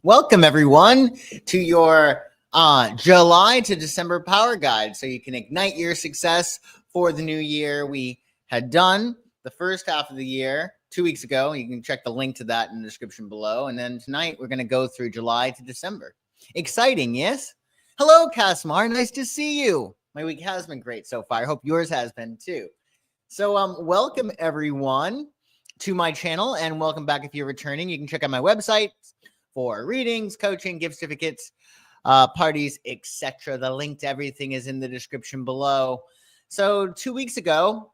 Welcome, everyone, to your July to December power guide so you can ignite your success for the new year. We had done the first half of the year 2 weeks ago. You can check the link to that in the description below. And then tonight, we're going to go through July to December. Exciting, yes? Hello, Kasmar. Nice to see you. My week has been great so far. I hope yours has been too. So welcome, everyone, to my channel, and welcome back if you're returning. You can check out my website for readings, coaching, gift certificates, parties, etc. The link to everything is in the description below. So 2 weeks ago,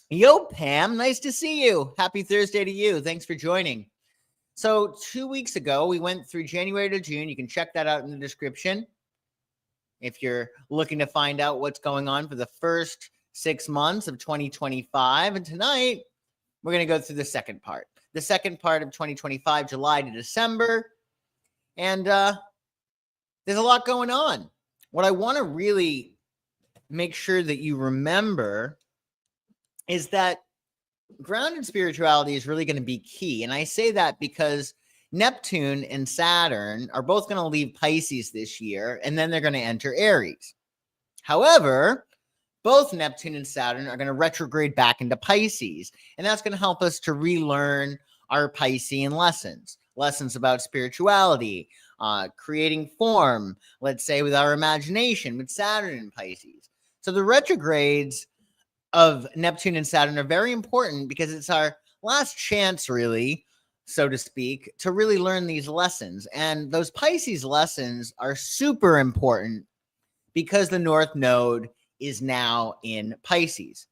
yo, Pam, nice to see you. Happy Thursday to you. Thanks for joining. So 2 weeks ago, we went through January to June. You can check that out in the description if you're looking to find out what's going on for the first 6 months of 2025. And tonight, we're going to go through the second part. The second part of 2025, July to December. And there's a lot going on. What I want to really make sure that you remember is that grounded spirituality is really going to be key. And I say that because Neptune and Saturn are both going to leave Pisces this year, and then they're going to enter Aries. However, both Neptune and Saturn are going to retrograde back into Pisces, and that's going to help us to relearn our Piscean lessons about spirituality, creating form, let's say with our imagination, with Saturn and Pisces. So the retrogrades of Neptune and Saturn are very important because it's our last chance, really, so to speak, to really learn these lessons. And those Pisces lessons are super important because the North Node is now in Pisces.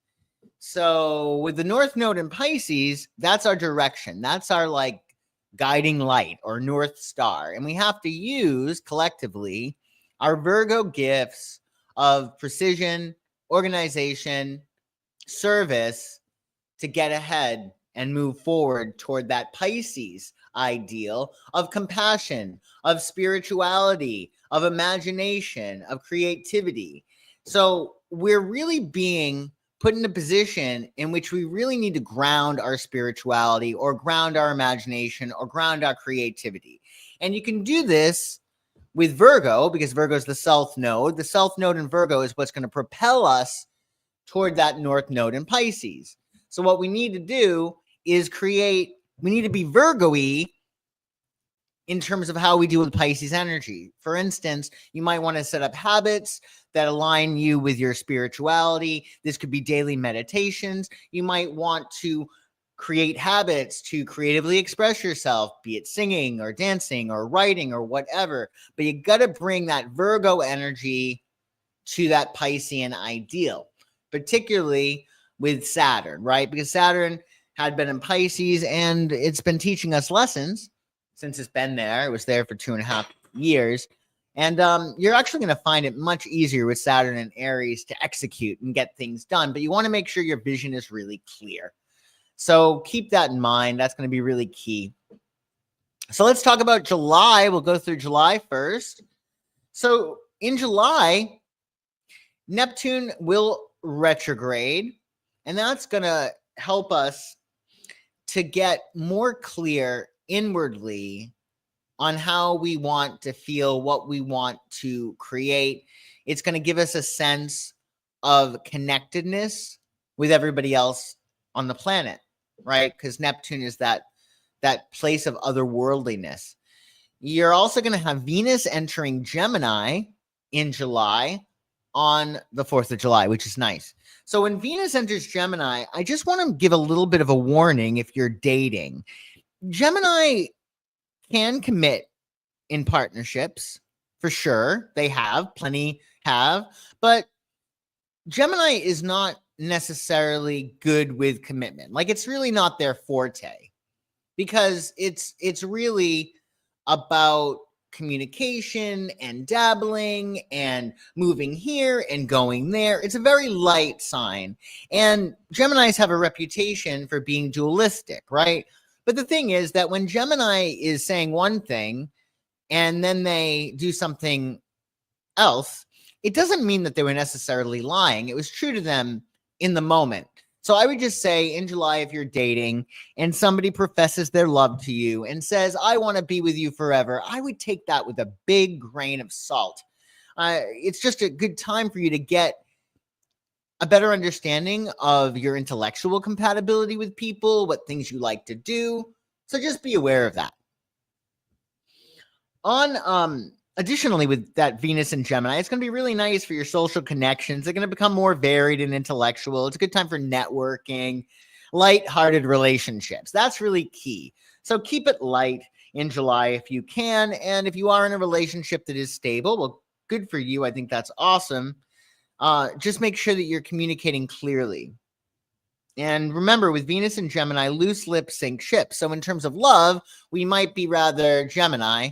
So with the North Node in Pisces, that's our direction. That's our guiding light or North Star. And we have to use collectively our Virgo gifts of precision, organization, service to get ahead and move forward toward that Pisces ideal of compassion, of spirituality, of imagination, of creativity. So we're really being put in a position in which we really need to ground our spirituality or ground our imagination or ground our creativity. And you can do this with Virgo because Virgo is the South Node. The South Node in Virgo is what's going to propel us toward that North Node in Pisces. So what we need to do is we need to be Virgo-y in terms of how we deal with Pisces energy. For instance, you might want to set up habits that align you with your spirituality. This could be daily meditations. You might want to create habits to creatively express yourself, be it singing or dancing or writing or whatever. But you got to bring that Virgo energy to that Piscean ideal, particularly with Saturn, right? Because Saturn had been in Pisces and it's been teaching us lessons since it's been there. It was there for 2.5 years. And you're actually going to find it much easier with Saturn and Aries to execute and get things done. But you want to make sure your vision is really clear. So keep that in mind. That's going to be really key. So let's talk about July. We'll go through July first. So in July, Neptune will retrograde. And that's going to help us to get more clear inwardly on how we want to feel, what we want to create. It's going to give us a sense of connectedness with everybody else on the planet, right? Because Neptune is that place of otherworldliness. You're also going to have Venus entering Gemini in July on the 4th of July, which is nice. So when Venus enters Gemini, I just want to give a little bit of a warning if you're dating. Gemini can commit in partnerships, for sure. They have, plenty have, but Gemini is not necessarily good with commitment. It's really not their forte because it's really about communication and dabbling and moving here and going there. It's a very light sign. And Geminis have a reputation for being dualistic, right? But the thing is that when Gemini is saying one thing and then they do something else, it doesn't mean that they were necessarily lying. It was true to them in the moment. So I would just say in July, if you're dating and somebody professes their love to you and says, I want to be with you forever, I would take that with a big grain of salt. It's just a good time for you to get a better understanding of your intellectual compatibility with people, what things you like to do. So just be aware of that. Additionally, with that Venus and Gemini, it's going to be really nice for your social connections. They're going to become more varied and intellectual. It's a good time for networking, light-hearted relationships. That's really key. So keep it light in July if you can. And if you are in a relationship that is stable, well, good for you. I think that's awesome. Just make sure that you're communicating clearly. And remember, with Venus and Gemini, loose lips sink ships. So in terms of love, we might be rather Gemini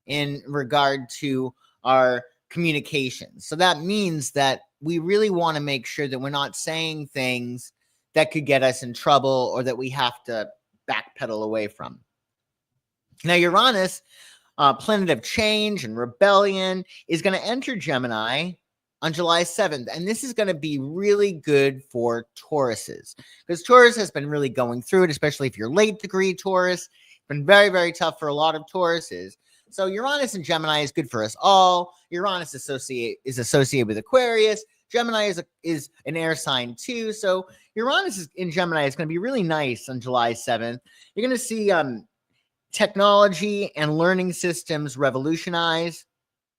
in regard to our communications. So that means that we really want to make sure that we're not saying things that could get us in trouble or that we have to backpedal away from. Now, Uranus, planet of change and rebellion, is going to enter Gemini on July 7th. And this is going to be really good for Tauruses because Taurus has been really going through it, especially if you're late degree Taurus. It's been very, very tough for a lot of Tauruses. So Uranus and Gemini is good for us all. Uranus is associated with Aquarius. Gemini is an air sign too. So Uranus in Gemini is going to be really nice on July 7th. You're going to see technology and learning systems revolutionize.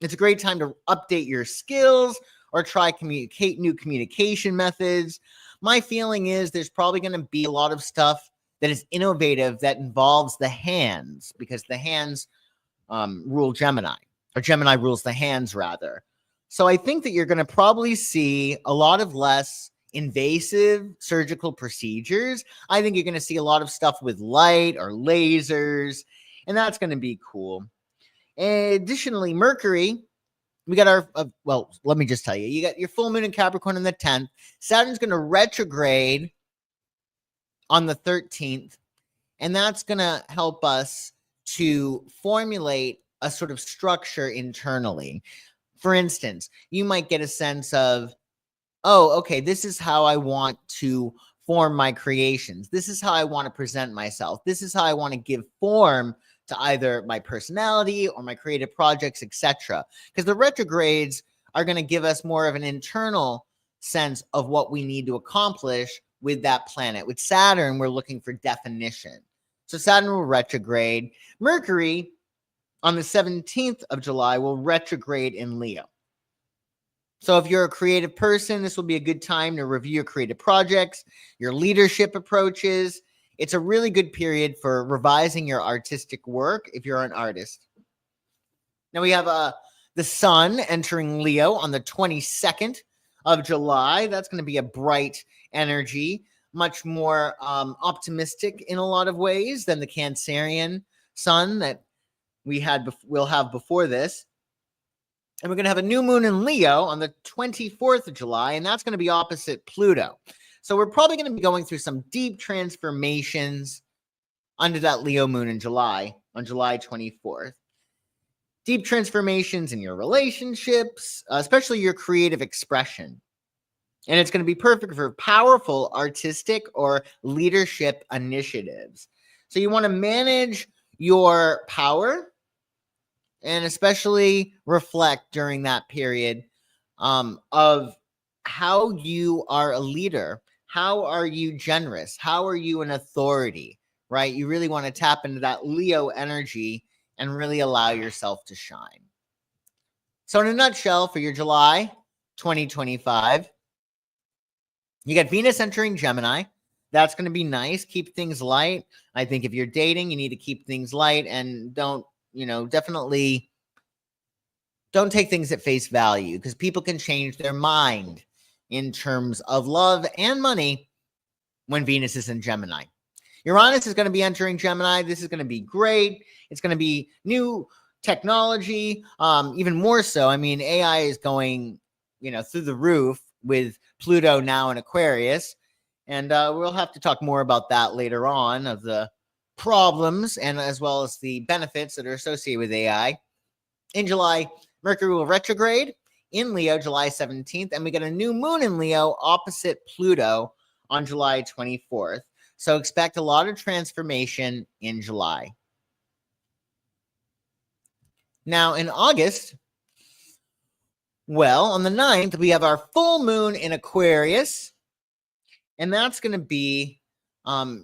It's a great time to update your skills or try new communication methods. My feeling is there's probably going to be a lot of stuff that is innovative that involves the hands because the hands rule Gemini, or Gemini rules the hands rather. So I think that you're going to probably see a lot of less invasive surgical procedures. I think you're going to see a lot of stuff with light or lasers, and that's going to be cool. Additionally, Mercury, we got our, well, let me just tell you, you got your full moon in Capricorn on the 10th. Saturn's going to retrograde on the 13th, and that's going to help us to formulate a sort of structure internally. For instance, you might get a sense of, oh, okay, this is how I want to form my creations. This is how I want to present myself. This is how I want to give form to either my personality or my creative projects, etc. Because the retrogrades are going to give us more of an internal sense of what we need to accomplish with that planet. With Saturn, we're looking for definition. So Saturn will retrograde. Mercury on the 17th of July will retrograde in Leo. So if you're a creative person, this will be a good time to review your creative projects, your leadership approaches. It's a really good period for revising your artistic work if you're an artist. Now we have the sun entering Leo on the 22nd of July. That's going to be a bright energy, much more optimistic in a lot of ways than the Cancerian sun that we'll have before this. And we're going to have a new moon in Leo on the 24th of July, and that's going to be opposite Pluto. So we're probably going to be going through some deep transformations under that Leo moon in July, on July 24th. Deep transformations in your relationships, especially your creative expression. And it's going to be perfect for powerful artistic or leadership initiatives. So you want to manage your power and especially reflect during that period of how you are a leader. How are you generous? How are you an authority, right? You really want to tap into that Leo energy and really allow yourself to shine. So in a nutshell, for your July 2025, you got Venus entering Gemini. That's going to be nice. Keep things light. I think if you're dating, you need to keep things light and definitely don't take things at face value because people can change their mind in terms of love and money when Venus is in Gemini. Uranus is going to be entering Gemini. This is going to be great. It's going to be new technology, even more so. I mean, AI is going, through the roof with Pluto now in Aquarius. And we'll have to talk more about that later on, of the problems and as well as the benefits that are associated with AI. In July, Mercury will retrograde in Leo, July 17th, and we get a new moon in Leo opposite Pluto on July 24th. So expect a lot of transformation in July. Now in August, well, on the 9th, we have our full moon in Aquarius, and that's going to be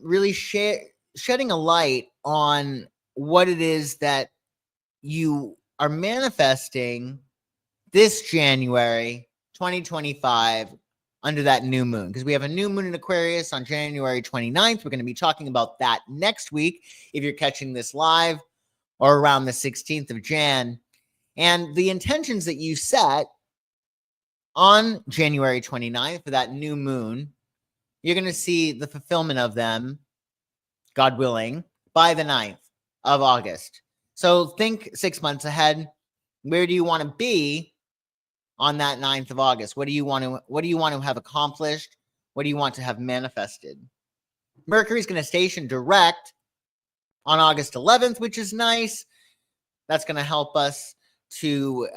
really shedding a light on what it is that you are manifesting this January 2025 under that new moon, because we have a new moon in Aquarius on January 29th. We're going to be talking about that next week if you're catching this live, or around the 16th of Jan. And the intentions that you set on January 29th for that new moon, you're going to see the fulfillment of them, God willing, by the 9th of August. So think 6 months ahead. Where do you want to be on that 9th of August? What do you want to have accomplished? What do you want to have manifested? Mercury's going to station direct on August 11th, which is nice. That's going to help us to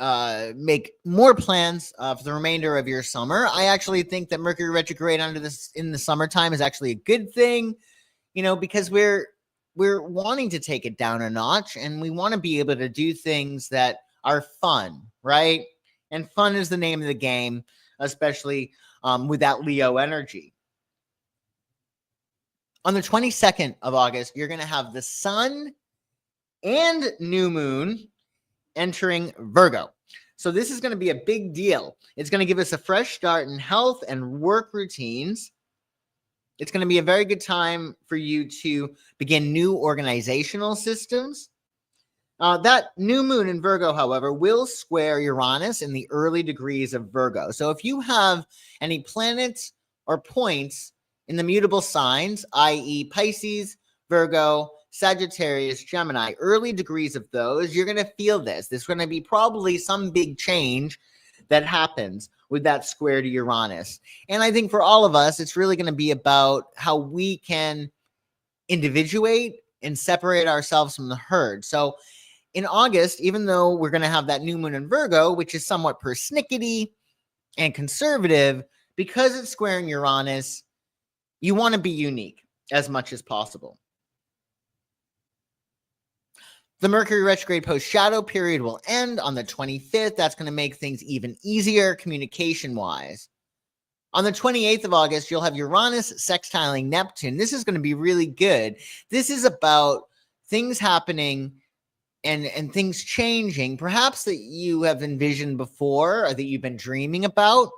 make more plans for the remainder of your summer. I actually think that Mercury retrograde in the summertime is actually a good thing, because we're wanting to take it down a notch, and we want to be able to do things that are fun, right? And fun is the name of the game, especially with that Leo energy. On the 22nd of August, you're going to have the sun and new moon entering Virgo. So this is going to be a big deal. It's going to give us a fresh start in health and work routines. It's going to be a very good time for you to begin new organizational systems. That new moon in Virgo, however, will square Uranus in the early degrees of Virgo. So if you have any planets or points in the mutable signs, i.e. Pisces, Virgo, Sagittarius, Gemini, early degrees of those, you're going to feel this. There's going to be probably some big change that happens with that square to Uranus. And I think for all of us, it's really going to be about how we can individuate and separate ourselves from the herd. So in August, even though we're going to have that new moon in Virgo, which is somewhat persnickety and conservative, because it's squaring Uranus, you want to be unique as much as possible. The Mercury retrograde post-shadow period will end on the 25th. That's going to make things even easier communication-wise. On the 28th of August, you'll have Uranus sextiling Neptune. This is going to be really good. This is about things happening and things changing, perhaps that you have envisioned before or that you've been dreaming about.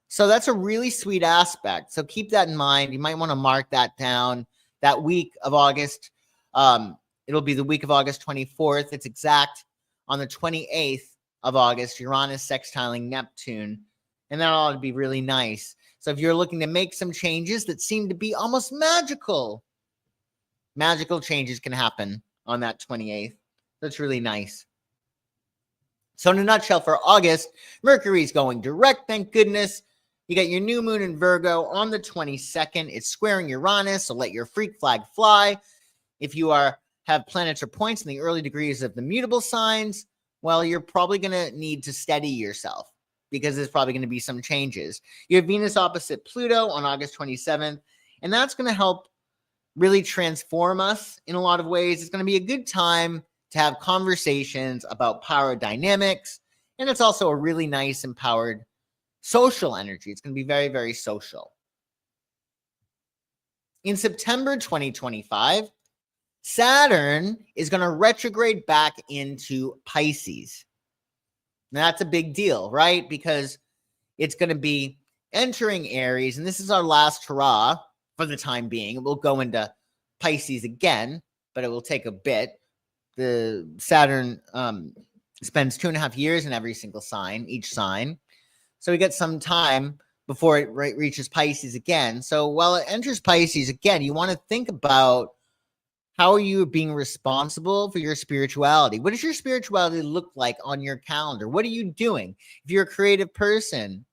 So that's a really sweet aspect. So keep that in mind. You might want to mark that down. That week of August, it'll be the week of August 24th. It's exact on the 28th of August, Uranus sextiling Neptune. And that ought to be really nice. So if you're looking to make some changes that seem to be almost magical changes can happen on that 28th. That's really nice. So in a nutshell, for August, Mercury's going direct, thank goodness. You got your new moon in Virgo on the 22nd. It's squaring Uranus, so let your freak flag fly. If you have planets or points in the early degrees of the mutable signs, well, you're probably going to need to steady yourself because there's probably going to be some changes. You have Venus opposite Pluto on August 27th, and that's going to help really transform us in a lot of ways. It's going to be a good time to have conversations about power dynamics, and it's also a really nice, empowered social energy. It's going to be very, very social. In September 2025, Saturn is going to retrograde back into Pisces. Now, that's a big deal, right? Because it's going to be entering Aries, and this is our last hurrah for the time being. We'll go into Pisces again, but it will take a bit. The Saturn spends 2.5 years in every single sign, each sign. So we get some time before it reaches Pisces again. So while it enters Pisces again, you want to think about how are you being responsible for your spirituality? What does your spirituality look like on your calendar? What are you doing? If you're a creative person,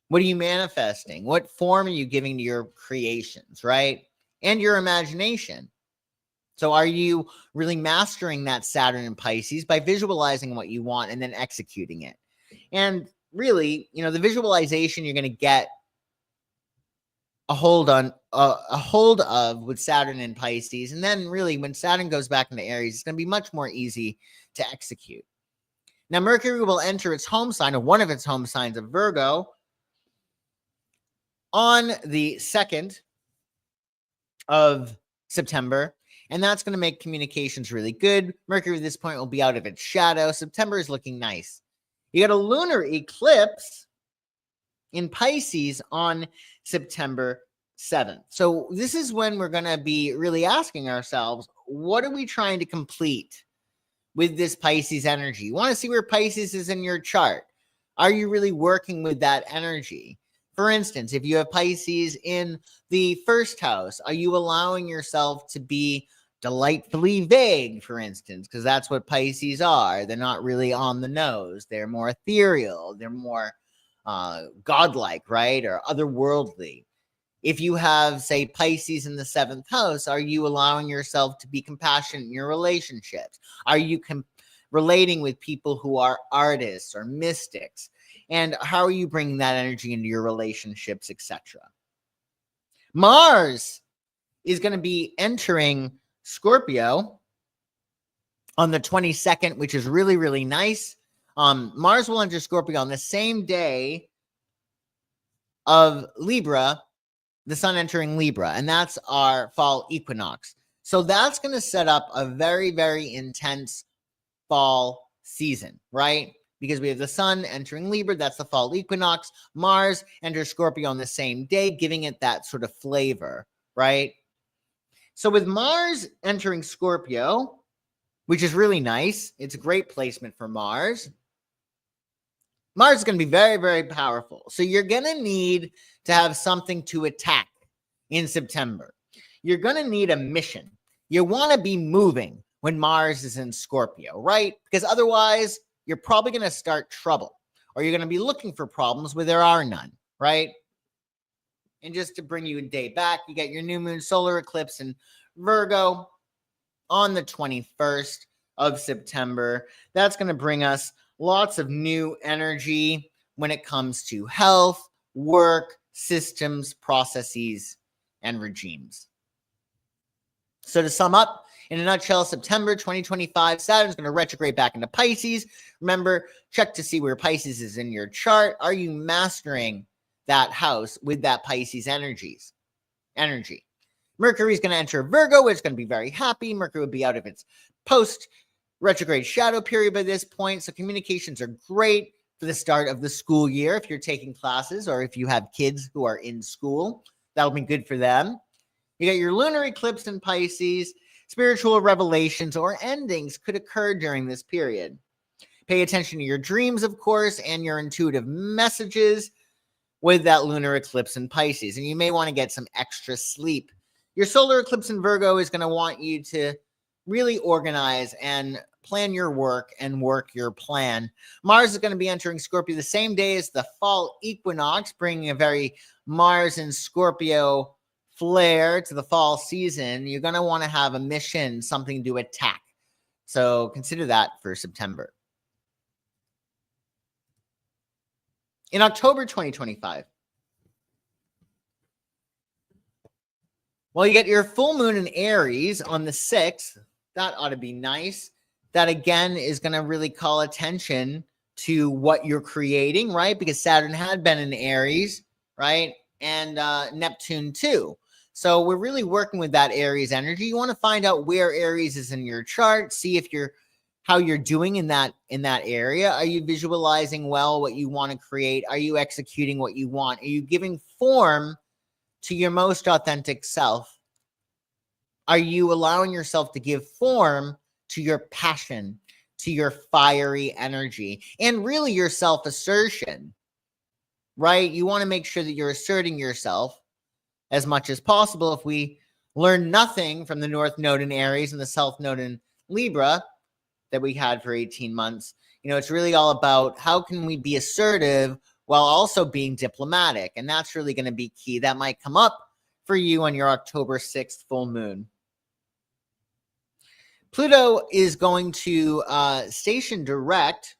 what are you manifesting? What form are you giving to your creations, right? And your imagination. So are you really mastering that Saturn in Pisces by visualizing what you want and then executing it? And really, the visualization you're going to get a hold of with Saturn in Pisces. And then really when Saturn goes back into Aries, it's going to be much more easy to execute. Now, Mercury will enter its home sign, or one of its home signs of Virgo, on the 2nd of September. And that's going to make communications really good. Mercury at this point will be out of its shadow. September is looking nice. You got a lunar eclipse in Pisces on September 7th. So this is when we're going to be really asking ourselves, what are we trying to complete with this Pisces energy? You want to see where Pisces is in your chart. Are you really working with that energy? For instance, if you have Pisces in the first house, are you allowing yourself to be delightfully vague, for instance? Because that's what Pisces are. They're not really on the nose. They're more ethereal. They're more godlike, right? Or otherworldly. If you have, say, Pisces in the 7th house, are you allowing yourself to be compassionate in your relationships? Are you relating with people who are artists or mystics? And how are you bringing that energy into your relationships, etc.? Mars is going to be entering Scorpio on the 22nd, which is really, really nice. Mars will enter Scorpio on the same day of Libra, the sun entering Libra, and that's our fall equinox. So that's going to set up a very, very intense fall season, right? Because we have the sun entering Libra, that's the fall equinox. Mars enters Scorpio on the same day, giving it that sort of flavor, right? So with Mars entering Scorpio, which is really nice, it's a great placement for Mars. Mars is going to be very, very powerful. So you're going to need to have something to attack in September. You're going to need a mission. You want to be moving when Mars is in Scorpio, right? Because otherwise, you're probably going to start trouble, or you're going to be looking for problems where there are none, right? And just to bring you a day back, you get your new moon solar eclipse in Virgo on the 21st of September. That's going to bring us lots of new energy when it comes to health, work, systems, processes, and regimes. So to sum up, in a nutshell, September 2025, Saturn's going to retrograde back into Pisces. Remember, check to see where Pisces is in your chart. Are you mastering that house with that Pisces energy? Mercury is going to enter Virgo. It's going to be very happy. Mercury will be out of its post-retrograde shadow period by this point. So communications are great for the start of the school year. If you're taking classes or if you have kids who are in school, that'll be good for them. You got your lunar eclipse in Pisces. Spiritual revelations or endings could occur during this period. Pay attention to your dreams, of course, and your intuitive messages with that lunar eclipse in Pisces. And you may want to get some extra sleep. Your solar eclipse in Virgo is going to want you to really organize and plan your work and work your plan. Mars is going to be entering Scorpio the same day as the fall equinox, bringing a very Mars in Scorpio flair to the fall season. You're going to want to have a mission, something to attack. So consider that for September. In October 2025, well, you get your full moon in Aries on the 6th. That ought to be nice. That, again, is going to really call attention to what you're creating, right? Because Saturn had been in Aries, right? And Neptune, too. So we're really working with that Aries energy. You want to find out where Aries is in your chart. See if how you're doing in that area. Are you visualizing well what you want to create? Are you executing what you want? Are you giving form to your most authentic self? Are you allowing yourself to give form to your passion, to your fiery energy, and really your self-assertion, right? You want to make sure that you're asserting yourself as much as possible. If we learn nothing from the North Node in Aries and the South Node in Libra that we had for 18 months, it's really all about how can we be assertive while also being diplomatic. And that's really going to be key. That might come up for you on your October 6th full moon. Pluto is going to station direct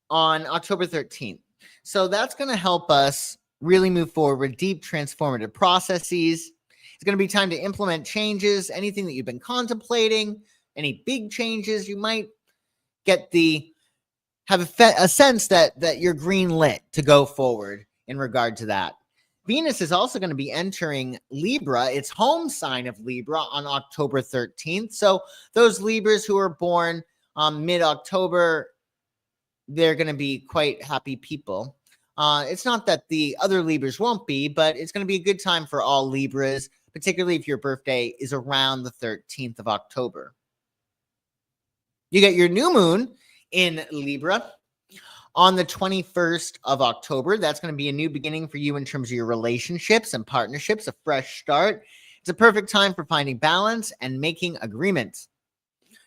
on October 13th. So that's going to help us really move forward with deep transformative processes. It's going to be time to implement changes, anything that you've been contemplating, any big changes. You might get a sense that you're green lit to go forward in regard to that. Venus is also going to be entering Libra, its home sign of Libra, on October 13th. So those Libras who are born mid-October, they're going to be quite happy people. It's not that the other Libras won't be, but it's going to be a good time for all Libras, particularly if your birthday is around the 13th of October. You get your new moon in Libra on the 21st of October. That's going to be a new beginning for you in terms of your relationships and partnerships, a fresh start. It's a perfect time for finding balance and making agreements.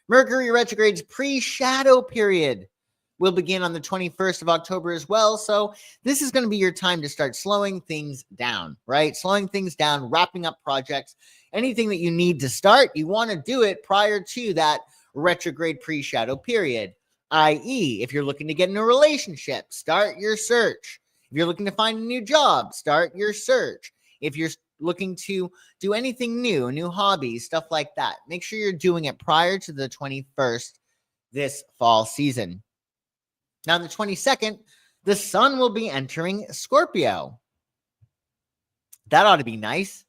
Mercury retrograde's pre-shadow period will begin on the 21st of October as well. So this is going to be your time to start slowing things down, right? Slowing things down, wrapping up projects, anything that you need to start, you want to do it prior to that retrograde pre-shadow period. I.e., if you're looking to get in a relationship, start your search. If you're looking to find a new job, start your search. If you're looking to do anything new, new hobbies, stuff like that, make sure you're doing it prior to the 21st this fall season. Now, the 22nd, the sun will be entering Scorpio. That ought to be nice,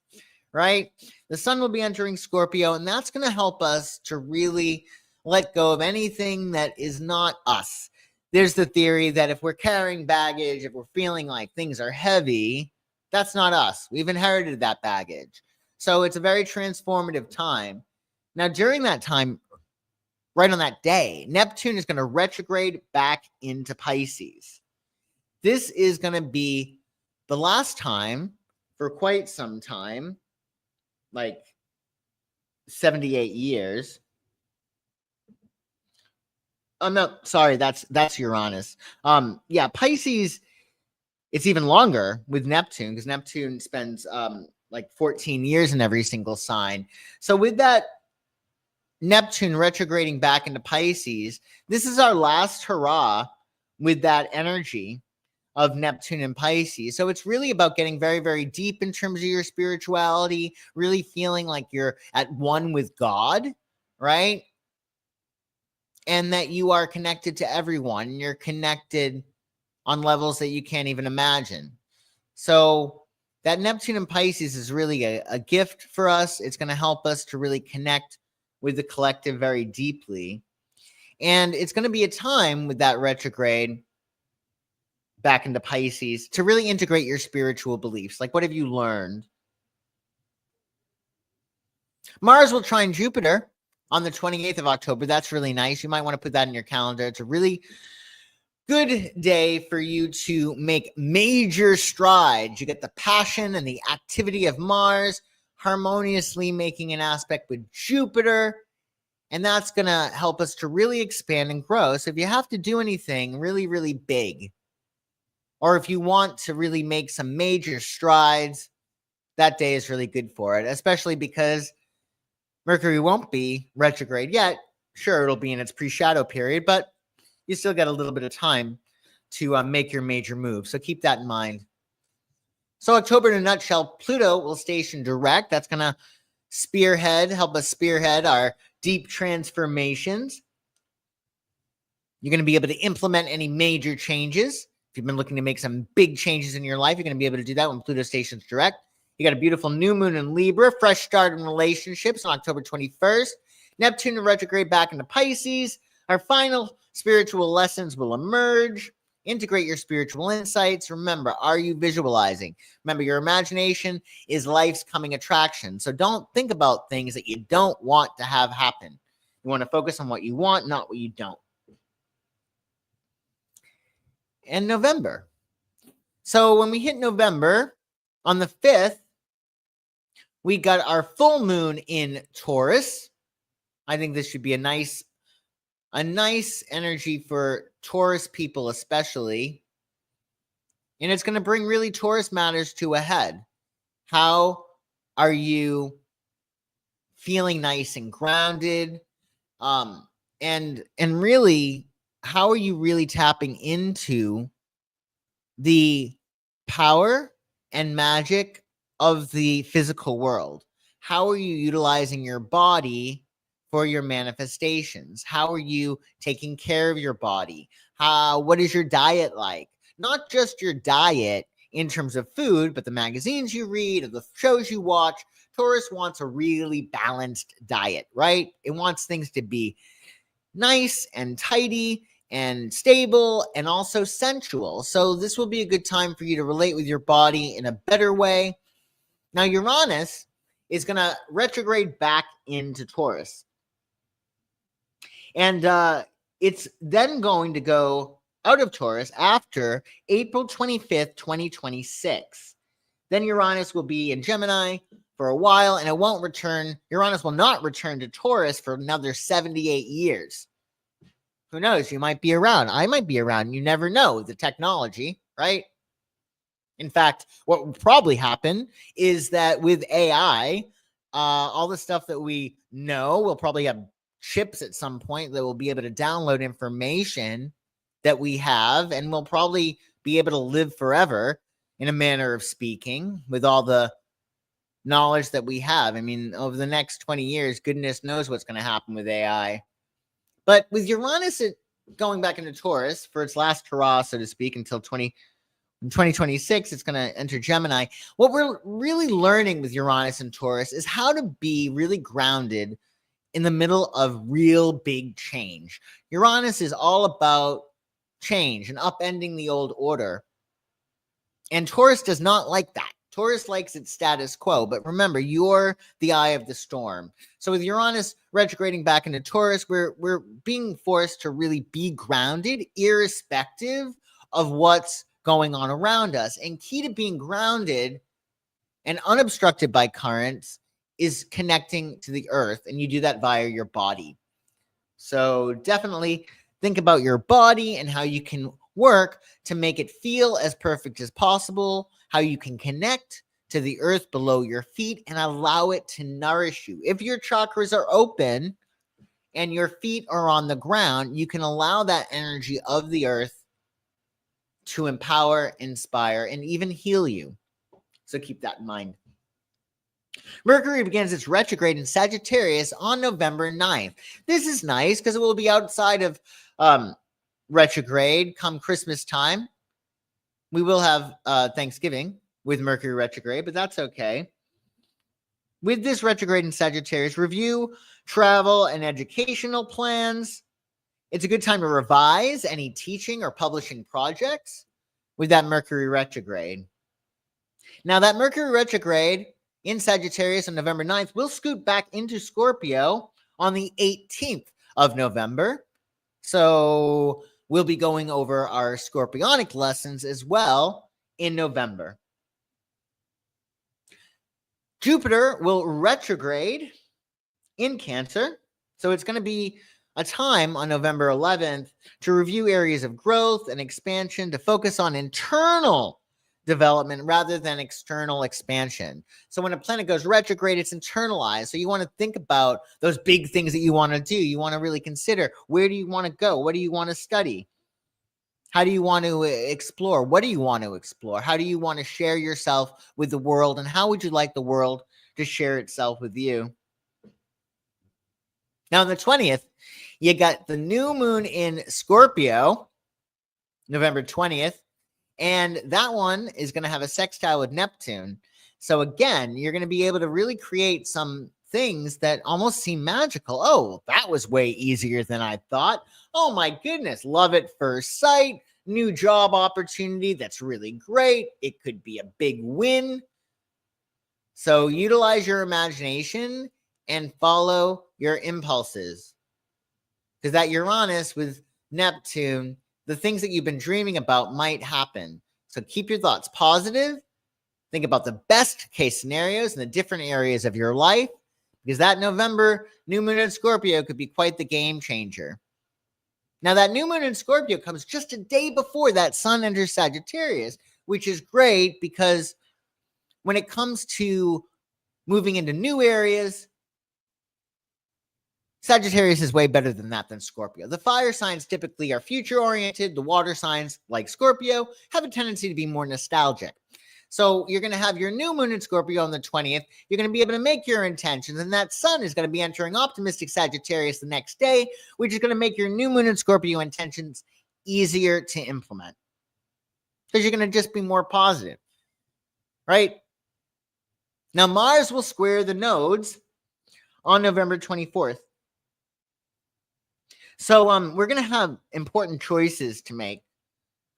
right? The sun will be entering Scorpio, and that's going to help us to really let go of anything that is not us. There's the theory that if we're carrying baggage, if we're feeling like things are heavy, that's not us. We've inherited that baggage. So it's a very transformative time. Now, during that time, right on that day, Neptune is going to retrograde back into Pisces. This is going to be the last time for quite some time, like 78 years. Oh, no, sorry, that's Uranus. Yeah, Pisces, it's even longer with Neptune because Neptune spends like 14 years in every single sign. So with that Neptune retrograding back into Pisces, this is our last hurrah with that energy of Neptune and Pisces. So it's really about getting very, very deep in terms of your spirituality, really feeling like you're at one with God, right? And that you are connected to everyone. You're connected on levels that you can't even imagine. So that Neptune and Pisces is really a gift for us. It's going to help us to really connect with the collective very deeply. And it's going to be a time with that retrograde back into Pisces to really integrate your spiritual beliefs. Like, what have you learned? Mars will trine Jupiter on the 28th of October. That's really nice. You might want to put that in your calendar. It's a really good day for you to make major strides. You get the passion and the activity of Mars harmoniously making an aspect with Jupiter, and that's going to help us to really expand and grow. So if you have to do anything really, really big, or if you want to really make some major strides, that day is really good for it, especially because Mercury won't be retrograde yet. Sure, it'll be in its pre-shadow period, but you still got a little bit of time to make your major move. So keep that in mind. So October in a nutshell, Pluto will station direct. That's going to help us spearhead our deep transformations. You're going to be able to implement any major changes. If you've been looking to make some big changes in your life, you're going to be able to do that when Pluto stations direct. You got a beautiful new moon in Libra, fresh start in relationships on October 21st. Neptune retrograde back into Pisces. Our final spiritual lessons will emerge. Integrate your spiritual insights. Remember, are you visualizing? Remember, your imagination is life's coming attraction. So don't think about things that you don't want to have happen. You want to focus on what you want, not what you don't. And November. So when we hit November, on the 5th, we got our full moon in Taurus. I think this should be a nice energy for Taurus people especially. And it's going to bring really Taurus matters to a head. How are you feeling nice and grounded? And really, how are you really tapping into the power and magic of the physical world. How are you utilizing your body for your manifestations? How are you taking care of your body? What is your diet like? Not just your diet in terms of food, but the magazines you read or the shows you watch. Taurus wants a really balanced diet, right? It wants things to be nice and tidy and stable and also sensual. So this will be a good time for you to relate with your body in a better way. Now, Uranus is going to retrograde back into Taurus. And it's then going to go out of Taurus after April 25th, 2026. Then Uranus will be in Gemini for a while, and it won't return. Uranus will not return to Taurus for another 78 years. Who knows? You might be around. I might be around. You never know. The technology, right? In fact, what will probably happen is that with AI, all the stuff that we know, we'll probably have chips at some point that will be able to download information that we have, and we'll probably be able to live forever in a manner of speaking with all the knowledge that we have. I mean, over the next 20 years, goodness knows what's going to happen with AI. But with Uranus going back into Taurus for its last hurrah, so to speak, until 2026, it's going to enter Gemini. What we're really learning with Uranus and Taurus is how to be really grounded in the middle of real big change. Uranus is all about change and upending the old order. And Taurus does not like that. Taurus likes its status quo. But remember, you're the eye of the storm. So with Uranus retrograding back into Taurus, we're being forced to really be grounded, irrespective of what's going on around us. And key to being grounded and unobstructed by currents is connecting to the earth, and you do that via your body. So definitely think about your body and how you can work to make it feel as perfect as possible, how you can connect to the earth below your feet and allow it to nourish you. If your chakras are open and your feet are on the ground, you can allow that energy of the earth to empower, inspire, and even heal you. So keep that in mind. Mercury begins its retrograde in Sagittarius on November 9th. This is nice because it will be outside of retrograde come Christmas time. We will have Thanksgiving with Mercury retrograde, but that's okay. With this retrograde in Sagittarius, review travel and educational plans. It's a good time to revise any teaching or publishing projects with that Mercury retrograde. Now, that Mercury retrograde in Sagittarius on November 9th will scoot back into Scorpio on the 18th of November. So we'll be going over our Scorpionic lessons as well in November. Jupiter will retrograde in Cancer. So it's going to be a time on November 11th to review areas of growth and expansion, to focus on internal development rather than external expansion. So when a planet goes retrograde, it's internalized. So you want to think about those big things that you want to do. You want to really consider, where do you want to go? What do you want to study? How do you want to explore? What do you want to explore? How do you want to share yourself with the world? And how would you like the world to share itself with you? Now, on the 20th, you got the new moon in Scorpio, November 20th. And that one is going to have a sextile with Neptune. So again, you're going to be able to really create some things that almost seem magical. Oh, that was way easier than I thought. Oh my goodness, love at first sight. New job opportunity that's really great. It could be a big win. So utilize your imagination and follow your impulses. Because that Uranus with Neptune, the things that you've been dreaming about might happen. So keep your thoughts positive. Think about the best case scenarios in the different areas of your life, because that November new moon in Scorpio could be quite the game changer. Now, that new moon in Scorpio comes just a day before that sun enters Sagittarius, which is great because when it comes to moving into new areas, Sagittarius is way better than that than Scorpio. The fire signs typically are future-oriented. The water signs, like Scorpio, have a tendency to be more nostalgic. So you're going to have your new moon in Scorpio on the 20th. You're going to be able to make your intentions, and that sun is going to be entering optimistic Sagittarius the next day, which is going to make your new moon in Scorpio intentions easier to implement because you're going to just be more positive, right? Now, Mars will square the nodes on November 24th. So we're going to have important choices to make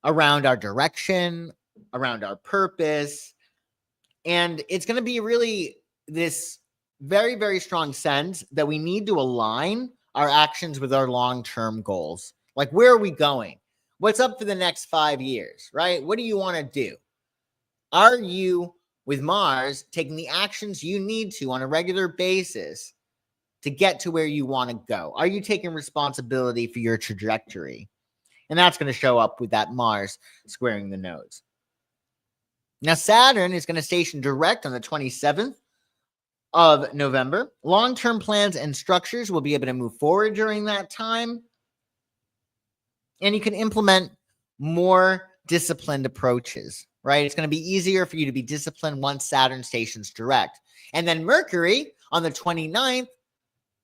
around our direction, around our purpose. And it's going to be really this very, very strong sense that we need to align our actions with our long-term goals. Like, where are we going? What's up for the next 5 years, right? What do you want to do? Are you, with Mars, taking the actions you need to on a regular basis to get to where you want to go? Are you taking responsibility for your trajectory? And that's going to show up with that Mars squaring the nodes. Now, Saturn is going to station direct on the 27th of November. Long-term plans and structures will be able to move forward during that time. And you can implement more disciplined approaches, right? It's going to be easier for you to be disciplined once Saturn stations direct. And then Mercury on the 29th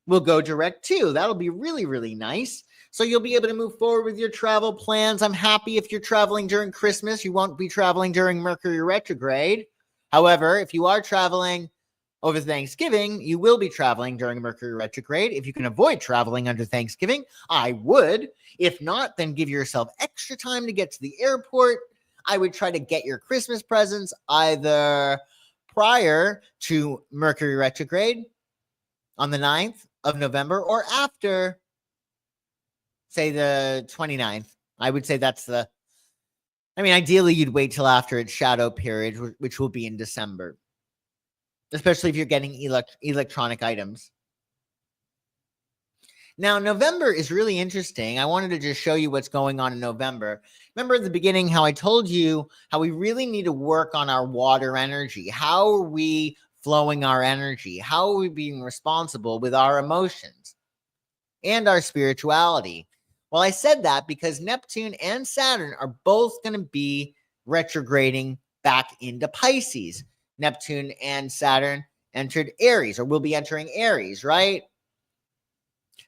will go direct too. That'll be really, really nice. So you'll be able to move forward with your travel plans. I'm happy if you're traveling during Christmas. You won't be traveling during Mercury retrograde. However, if you are traveling over Thanksgiving, you will be traveling during Mercury retrograde. If you can avoid traveling under Thanksgiving, I would. If not, then give yourself extra time to get to the airport. I would try to get your Christmas presents either prior to Mercury retrograde on the 9th of November or after, say, the 29th. I would say that's ideally you'd wait till after its shadow period, which will be in December, especially if you're getting electronic items. Now, November is really interesting. I wanted to just show you what's going on in November. Remember at the beginning how I told you how we really need to work on our water energy. How are we flowing our energy? How are we being responsible with our emotions and our spirituality? Well, I said that because Neptune and Saturn are both going to be retrograding back into Pisces. Neptune and Saturn entered Aries, or will be entering Aries, right?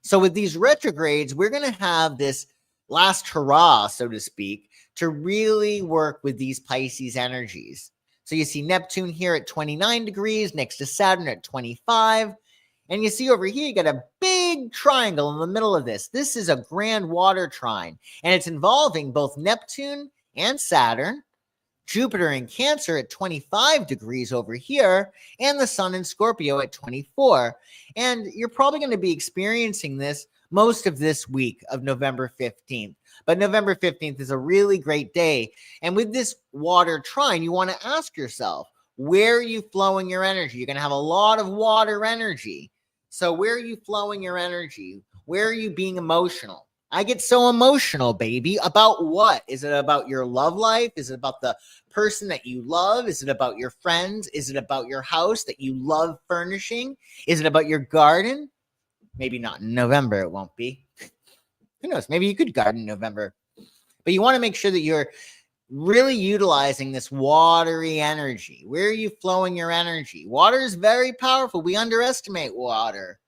So with these retrogrades, we're going to have this last hurrah, so to speak, to really work with these Pisces energies. So you see Neptune here at 29 degrees next to Saturn at 25. And you see over here, you got a big triangle in the middle of this. This is a grand water trine, and it's involving both Neptune and Saturn, Jupiter in Cancer at 25 degrees over here, and the Sun in Scorpio at 24. And you're probably going to be experiencing this most of this week of November 15th. But November 15th is a really great day. And with this water trine, you want to ask yourself, where are you flowing your energy? You're going to have a lot of water energy. So where are you flowing your energy? Where are you being emotional? I get so emotional, baby. About what? Is it about your love life? Is it about the person that you love? Is it about your friends? Is it about your house that you love furnishing? Is it about your garden? Maybe not in November, it won't be. Who knows? Maybe you could garden in November. But you want to make sure that you're really utilizing this watery energy. Where are you flowing your energy? Water is very powerful. We underestimate water,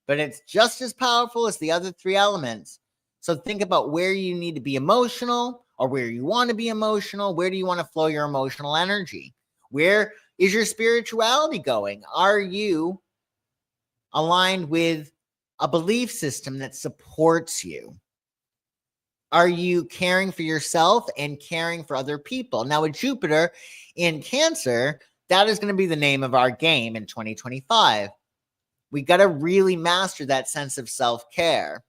but it's just as powerful as the other three elements. So think about where you need to be emotional, or where you want to be emotional. Where do you want to flow your emotional energy? Where is your spirituality going? Are you aligned with a belief system that supports you? Are you caring for yourself and caring for other people? Now, with Jupiter in Cancer, that is going to be the name of our game in 2025. We got to really master that sense of self-care.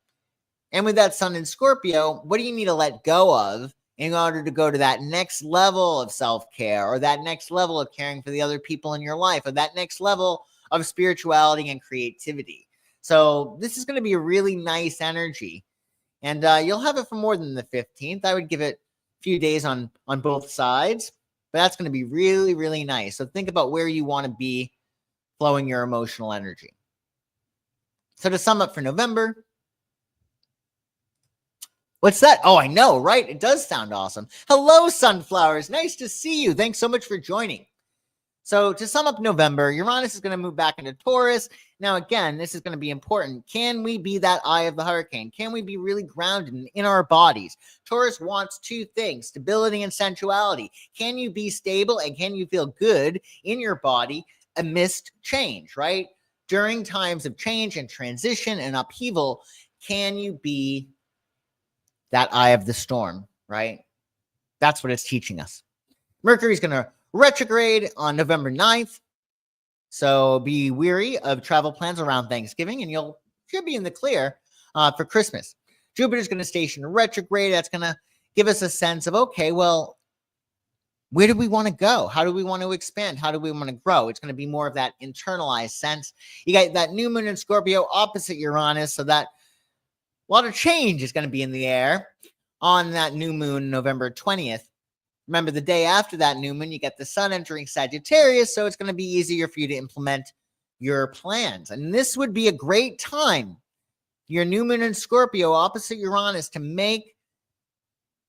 And with that Sun in Scorpio, what do you need to let go of in order to go to that next level of self-care, or that next level of caring for the other people in your life, or that next level of spirituality and creativity? So this is going to be a really nice energy. And you'll have it for more than the 15th. I would give it a few days on both sides, but that's going to be really, really nice. So think about where you want to be flowing your emotional energy. So to sum up for November, What's that? Oh, I know, right? It does sound awesome. Hello, sunflowers. Nice to see you. Thanks so much for joining. So to sum up November, Uranus is going to move back into Taurus. Now, again, this is going to be important. Can we be that eye of the hurricane? Can we be really grounded in our bodies? Taurus wants two things, stability and sensuality. Can you be stable and can you feel good in your body amidst change, right? During times of change and transition and upheaval, can you be that eye of the storm, right? That's what it's teaching us. Mercury's going to retrograde on November 9th. So be wary of travel plans around Thanksgiving, and you should be in the clear for Christmas. Jupiter's going to station retrograde. That's going to give us a sense of, okay, well, where do we want to go? How do we want to expand? How do we want to grow? It's going to be more of that internalized sense. You got that new moon in Scorpio opposite Uranus, so that a lot of change is going to be in the air on that new moon, November 20th. Remember, the day after that new moon, you get the sun entering Sagittarius, so it's going to be easier for you to implement your plans. And this would be a great time, your new moon in Scorpio opposite Uranus, to make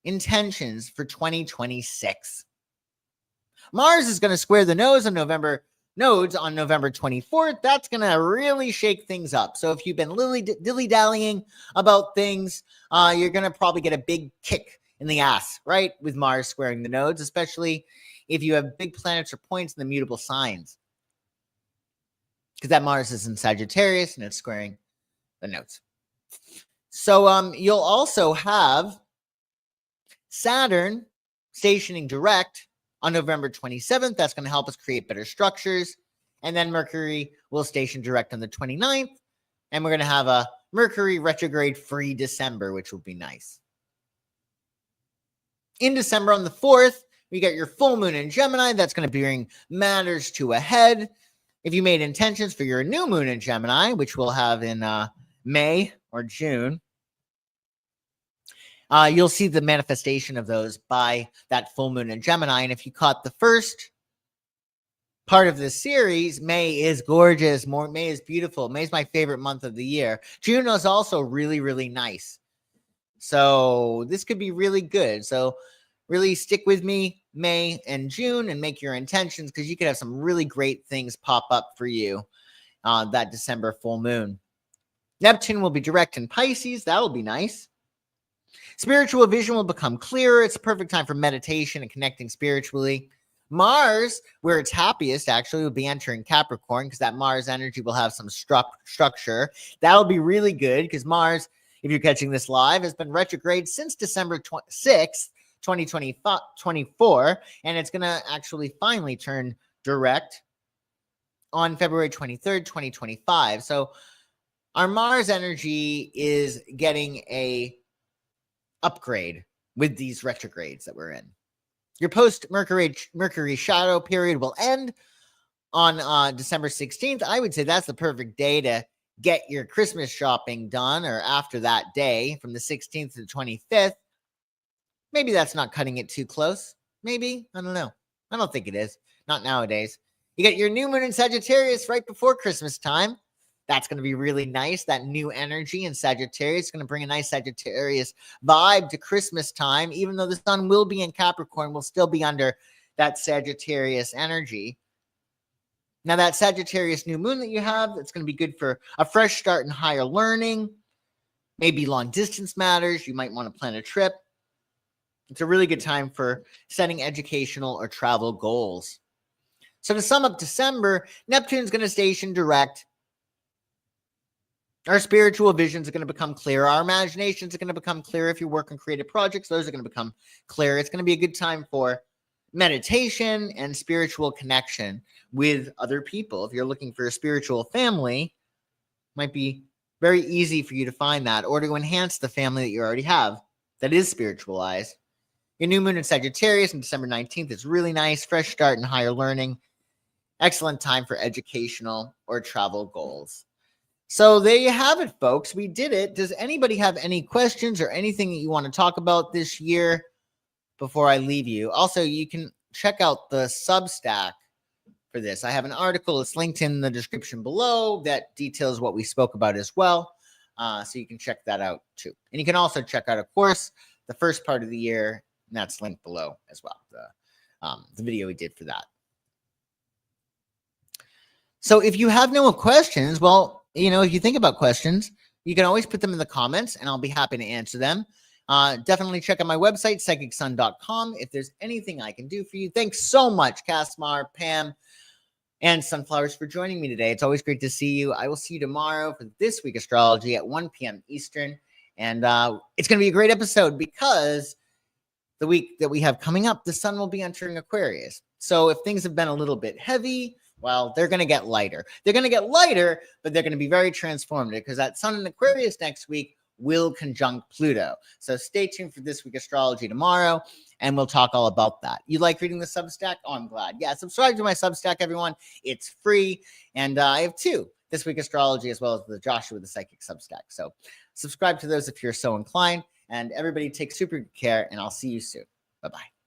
intentions for 2026. Mars is going to square the nodes on November 24th. That's going to really shake things up. So if you've been dilly-dallying about things, you're going to probably get a big kick in the ass, right? With Mars squaring the nodes, especially if you have big planets or points in the mutable signs. Because that Mars is in Sagittarius and it's squaring the nodes. So you'll also have Saturn stationing direct on November 27th. That's going to help us create better structures. And then Mercury will station direct on the 29th. And we're going to have a Mercury retrograde free December, which will be nice. In December on the 4th, we got your full moon in Gemini. That's going to bring matters to a head. If you made intentions for your new moon in Gemini, which we'll have in May or June, you'll see the manifestation of those by that full moon in Gemini. And if you caught the first part of this series, May is gorgeous. May is beautiful. May is my favorite month of the year. June is also really, really nice. So this could be really good. So really stick with me May and June and make your intentions, because you could have some really great things pop up for you that December full moon. Neptune will be direct in Pisces. That'll be nice. Spiritual vision will become clearer. It's a perfect time for meditation and connecting spiritually. Mars, where it's happiest, actually, will be entering Capricorn, because that Mars energy will have some structure. That'll be really good, because Mars, if you're catching this live, has been retrograde since December 6th, 2024, and it's going to actually finally turn direct on February 23rd, 2025. So our Mars energy is getting a upgrade with these retrogrades that we're in. Your post-Mercury shadow period will end on December 16th. I would say that's the perfect day to get your Christmas shopping done, or after that day from the 16th to the 25th. Maybe that's not cutting it too close. Maybe. I don't know. I don't think it is. Not nowadays. You get your new moon in Sagittarius right before Christmas time. That's going to be really nice. That new energy in Sagittarius is going to bring a nice Sagittarius vibe to Christmas time. Even though the sun will be in Capricorn, we'll still be under that Sagittarius energy. Now, that Sagittarius new moon that you have, that's going to be good for a fresh start in higher learning, maybe long distance matters. You might want to plan a trip. It's a really good time for setting educational or travel goals. So to sum up December, Neptune's going to station direct. Our spiritual visions are going to become clear. Our imaginations are going to become clear. If you work on creative projects, those are going to become clear. It's going to be a good time for meditation and spiritual connection with other people. If you're looking for a spiritual family, it might be very easy for you to find that, or to enhance the family that you already have that is spiritualized. Your new moon in Sagittarius on December 19th is really nice. Fresh start in higher learning. Excellent time for educational or travel goals. So there you have it, folks. We did it. Does anybody have any questions or anything that you want to talk about this year before I leave you? Also, you can check out the Substack for this. I have an article. It's linked in the description below that details what we spoke about as well. So you can check that out too. And you can also check out, of course, the first part of the year, and that's linked below as well, the video we did for that. So if you have no questions, well, if you think about questions, you can always put them in the comments and I'll be happy to answer them. Definitely check out my website, psychicsun.com, if there's anything I can do for you. Thanks so much, Casmar, Pam, and Sunflowers for joining me today. It's always great to see you. I will see you tomorrow for This Week Astrology at 1 p.m. Eastern. And it's going to be a great episode because the week that we have coming up, the sun will be entering Aquarius. So if things have been a little bit heavy, well, they're going to get lighter. They're going to get lighter, but they're going to be very transformative because that sun in Aquarius next week will conjunct Pluto. So stay tuned for This Week Astrology tomorrow, and we'll talk all about that. You like reading the Substack? Oh, I'm glad. Yeah, subscribe to my Substack, everyone. It's free, and I have two, This Week Astrology as well as the Joshua the Psychic Substack. So subscribe to those if you're so inclined, and everybody take super good care, and I'll see you soon. Bye-bye.